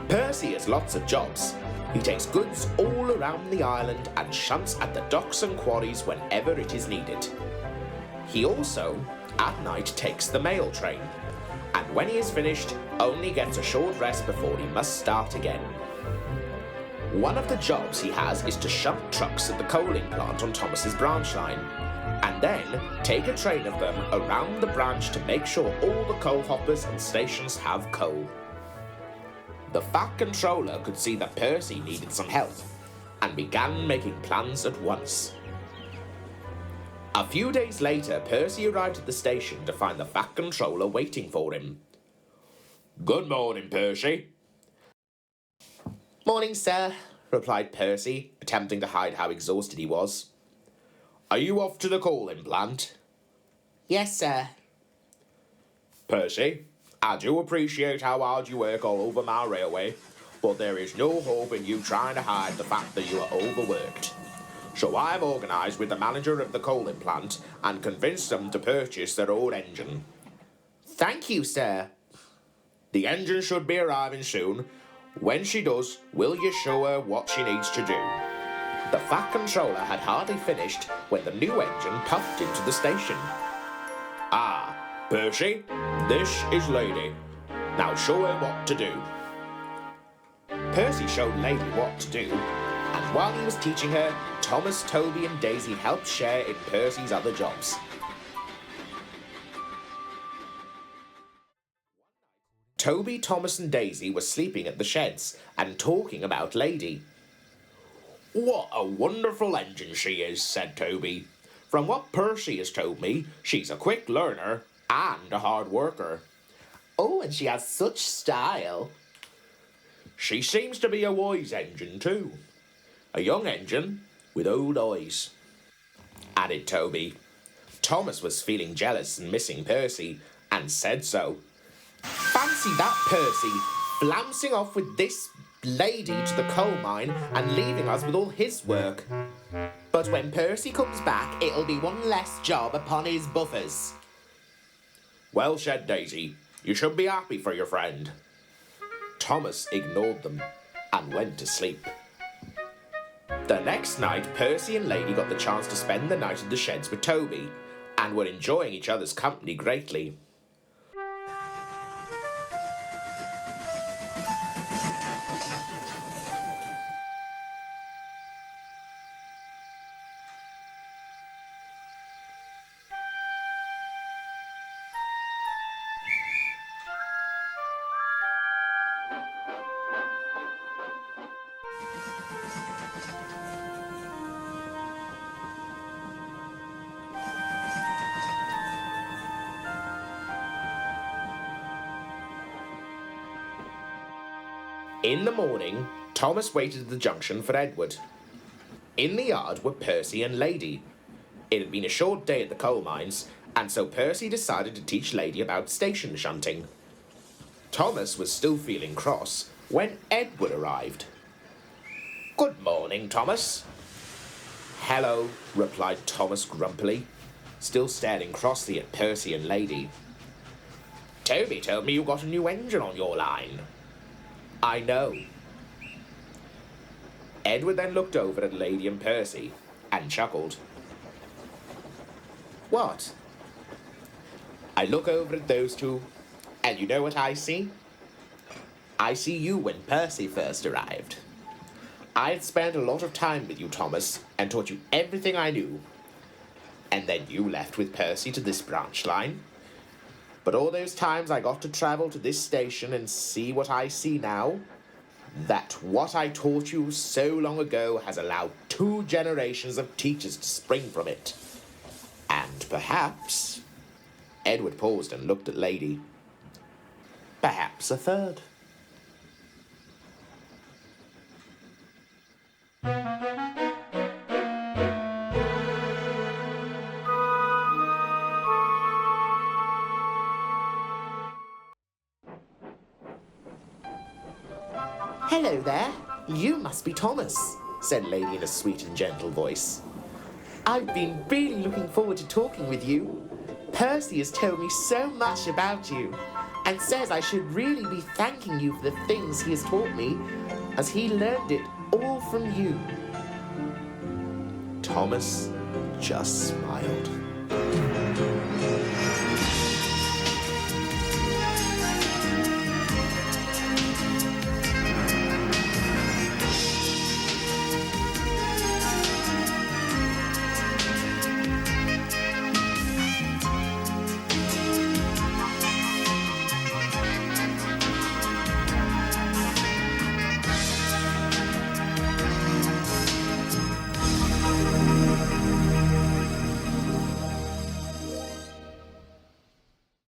Percy has lots of jobs. He takes goods all around the island and shunts at the docks and quarries whenever it is needed. He also, at night, takes the mail train, and when he is finished, only gets a short rest before he must start again. One of the jobs he has is to shunt trucks at the coaling plant on Thomas's branch line, and then take a train of them around the branch to make sure all the coal hoppers and stations have coal. The Fat Controller could see that Percy needed some help, and began making plans at once. A few days later, Percy arrived at the station to find the Fat Controller waiting for him. "Good morning, Percy." "Morning, sir," replied Percy, attempting to hide how exhausted he was. "Are you off to the coaling plant?" "Yes, sir." "Percy, I do appreciate how hard you work all over my railway, but there is no hope in you trying to hide the fact that you are overworked. So I have organised with the manager of the coaling plant and convinced them to purchase their own engine." "Thank you, sir." "The engine should be arriving soon. When she does, will you show her what she needs to do?" The Fat Controller had hardly finished when the new engine puffed into the station. "Ah, Percy, this is Lady. Now show her what to do." Percy showed Lady what to do, and while he was teaching her, Thomas, Toby and Daisy helped share in Percy's other jobs. Toby, Thomas and Daisy were sleeping at the sheds and talking about Lady. "What a wonderful engine she is," said Toby. "From what Percy has told me, she's a quick learner and a hard worker." "Oh, and she has such style." "She seems to be a wise engine too. A young engine with old eyes," added Toby. Thomas was feeling jealous and missing Percy, and said so. "Fancy that, Percy, flouncing off with this lady to the coal mine and leaving us with all his work. But when Percy comes back, it'll be one less job upon his buffers." "Well said, Daisy. You should be happy for your friend." Thomas ignored them and went to sleep. The next night, Percy and Lady got the chance to spend the night at the sheds with Toby, and were enjoying each other's company greatly. In the morning, Thomas waited at the junction for Edward. In the yard were Percy and Lady. It had been a short day at the coal mines, and so Percy decided to teach Lady about station shunting. Thomas was still feeling cross when Edward arrived. "Good morning, Thomas." "Hello," replied Thomas grumpily, still staring crossly at Percy and Lady. "Toby told me you got a new engine on your line." "I know." Edward then looked over at Lady and Percy and chuckled. "What?" "I look over at those two, and you know what I see? I see you when Percy first arrived. I had spent a lot of time with you, Thomas, and taught you everything I knew. And then you left with Percy to this branch line. But all those times I got to travel to this station and see what I see now, that what I taught you so long ago has allowed 2 generations of teachers to spring from it. And perhaps, Edward paused and looked at Lady, perhaps a 3rd. Hello there. You must be Thomas, said Lady in a sweet and gentle voice. I've been really looking forward to talking with you. Percy has told me so much about you and says I should really be thanking you for the things he has taught me, as he learned it all from you. Thomas just smiled.